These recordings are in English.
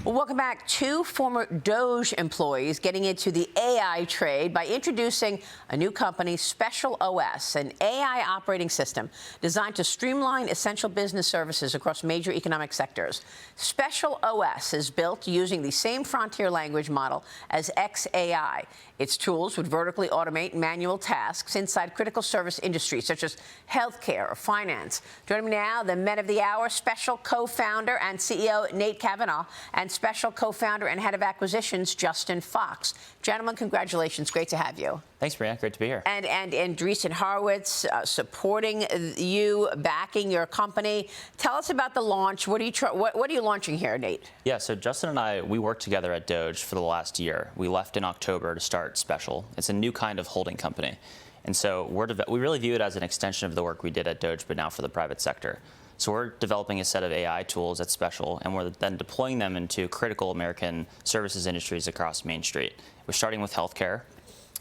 Well, welcome back. Two former DOGE employees getting into the AI trade by introducing a new company, Special OS, an AI operating system designed to streamline essential business services across major economic sectors. Special OS is built using the same frontier language model as XAI. Its tools would vertically automate manual tasks inside critical service industries such as healthcare or finance. Joining me now, the men of the hour, Special co-founder and CEO Nate Cavanaugh, and Special co-founder and head of acquisitions, Justin Fox. Gentlemen, congratulations. Great to have you. Thanks, Maria. Great to be here. And Andreessen Horowitz supporting you, backing your company. Tell us about the launch. What are you launching here, Nate? Yeah, so Justin and I, we worked together at DOGE for the last year. We left in October to start Special. It's a new kind of holding company. And so we really view it as an extension of the work we did at DOGE, but now for the private sector. So we're developing a set of AI tools at Special, and we're then deploying them into critical American services industries across Main Street. We're starting with healthcare,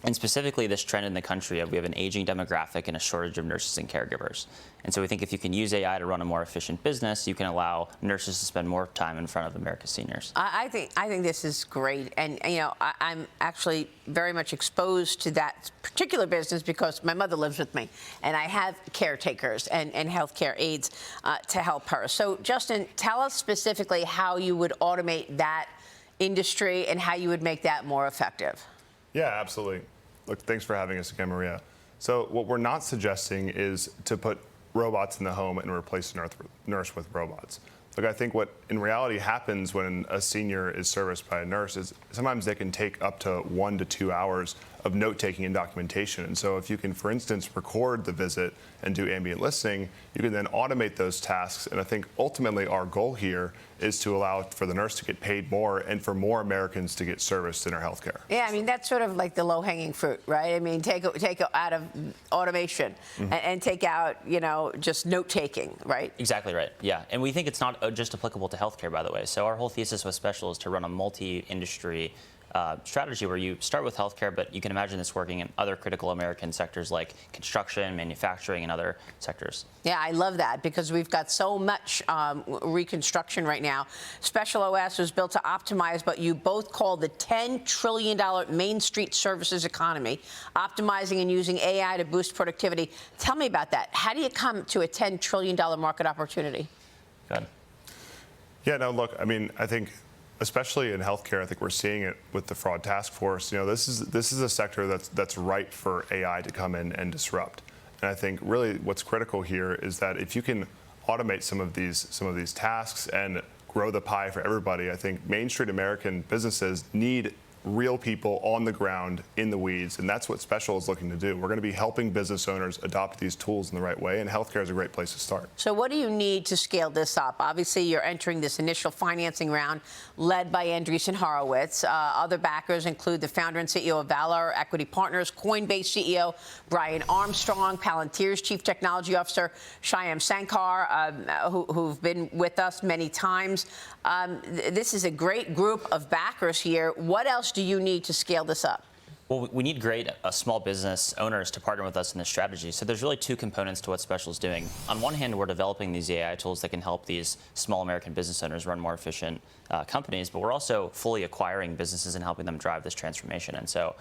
and specifically this trend in the country of we have an aging demographic and a shortage of nurses and caregivers. And so we think if you can use AI to run a more efficient business, you can allow nurses to spend more time in front of America's seniors. I think this is great, and I'm actually very much exposed to that particular business because my mother lives with me, and I have caretakers and healthcare aides to help her. So, Justin, tell us specifically how you would automate that industry and how you would make that more effective. Yeah, absolutely. Look, thanks for having us again, Maria. So what we're not suggesting is to put robots in the home and replace a nurse with robots. Look, I think what in reality happens when a senior is serviced by a nurse is sometimes they can take up to 1 to 2 hours of note-taking and documentation. And so if you can, for instance, record the visit and do ambient listening, you can then automate those tasks. And I think ultimately our goal here is to allow for the nurse to get paid more and for more Americans to get serviced in our healthcare. Yeah, I mean, that's sort of like the low-hanging fruit, right? I mean, take out of automation and take out, just note-taking, right? Exactly right, yeah. And we think it's not just applicable to healthcare, by the way. So our whole thesis with Special is to run a multi-industry strategy where you start with healthcare, but you can imagine this working in other critical American sectors like construction, manufacturing, and other sectors. Yeah, I love that because we've got so much reconstruction right now. Special OS was built to optimize what you both call the $10 trillion Main Street services economy, optimizing and using AI to boost productivity. Tell me about that. How do you come to a $10 trillion market opportunity? Good. Yeah, no, look, I mean, I think especially in healthcare, I think we're seeing it with the fraud task force. This is a sector that's ripe for AI to come in and disrupt. And I think really what's critical here is that if you can automate some of these tasks and grow the pie for everybody, I think Main Street American businesses need real people on the ground in the weeds, and that's what Special is looking to do. We're going to be helping business owners adopt these tools in the right way, and healthcare is a great place to start. So what do you need to scale this up? Obviously, you're entering this initial financing round led by Andreessen Horowitz. Other backers include the founder and CEO of Valor Equity Partners, Coinbase CEO Brian Armstrong, Palantir's Chief Technology Officer Shyam Sankar, who've been with us many times. This is a great group of backers here. What else do you need to scale this up? Well, we need great small business owners to partner with us in this strategy. So there's really two components to what Special is doing. On one hand, we're developing these AI tools that can help these small American business owners run more efficient companies, but we're also fully acquiring businesses and helping them drive this transformation. And so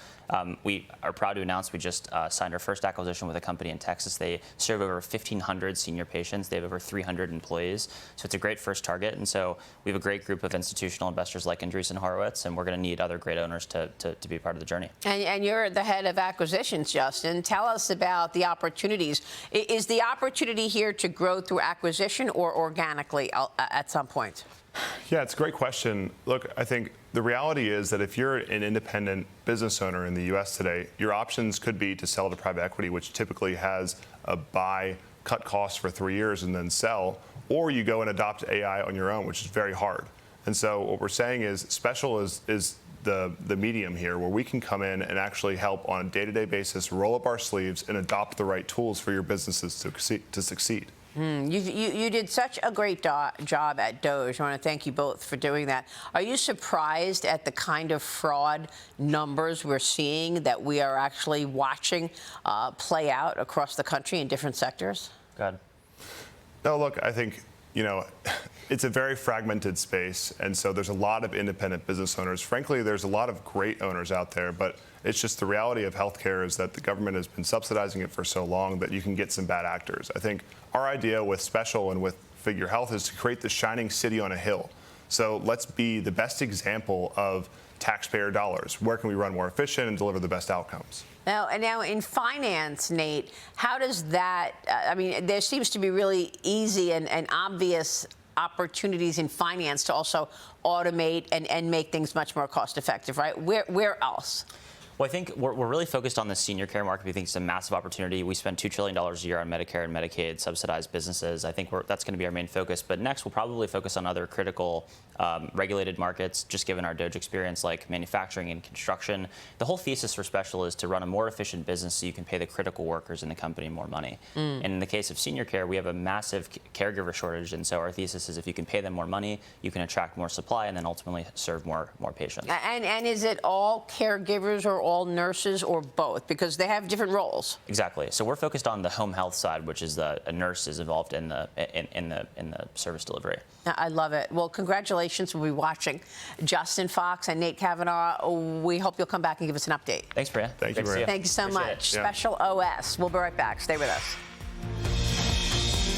we are proud to announce we just signed our first acquisition with a company in Texas. They serve over 1,500 senior patients. They have over 300 employees. So it's a great first target. And so we have a great group of institutional investors like Andreessen Horowitz, and we're going to need other great owners to be part of the journey. And you're the head of acquisitions, Justin. Tell us about the opportunities. Is the opportunity here to grow through acquisition or organically at some point? Yeah, it's a great question. Look, I think the reality is that if you're an independent business owner in the U.S. today, your options could be to sell to private equity, which typically has a buy, cut costs for 3 years, and then sell, or you go and adopt AI on your own, which is very hard. And so what we're saying is Special is the medium here where we can come in and actually help on a day-to-day basis, roll up our sleeves, and adopt the right tools for your businesses to succeed. You did such a great job at DOGE. I want to thank you both for doing that. Are you surprised at the kind of fraud numbers we're seeing that we are actually watching play out across the country in different sectors? Go ahead. No, look, I think it's a very fragmented space, and so there's a lot of independent business owners. Frankly, there's a lot of great owners out there, but it's just the reality of healthcare is that the government has been subsidizing it for so long that you can get some bad actors. I think our idea with Special and with Figure Health is to create the shining city on a hill. So let's be the best example of taxpayer dollars. Where can we run more efficient and deliver the best outcomes? Now in finance, Nate, how does that, there seems to be really easy and obvious opportunities in finance to also automate and make things much more cost effective, right? Where else? Well, I think we're really focused on the senior care market. We think it's a massive opportunity. We spend $2 trillion a year on Medicare and Medicaid subsidized businesses. I think that's going to be our main focus. But next, we'll probably focus on other critical regulated markets, just given our DOGE experience, like manufacturing and construction. The whole thesis for Special is to run a more efficient business so you can pay the critical workers in the company more money. And in the case of senior care, we have a massive caregiver shortage. And so our thesis is if you can pay them more money, you can attract more supply and then ultimately serve more patients. And is it all caregivers or all nurses or both? Because they have different roles. Exactly. So we're focused on the home health side, which is a nurse is involved in the service delivery. I love it. Well, congratulations. We'll be watching. Justin Fox and Nate Cavanaugh, we hope you'll come back and give us an update. Thanks, Priya. Thank you, Maria. Thank you so Appreciate much. it. Special OS. We'll be right back. Stay with us.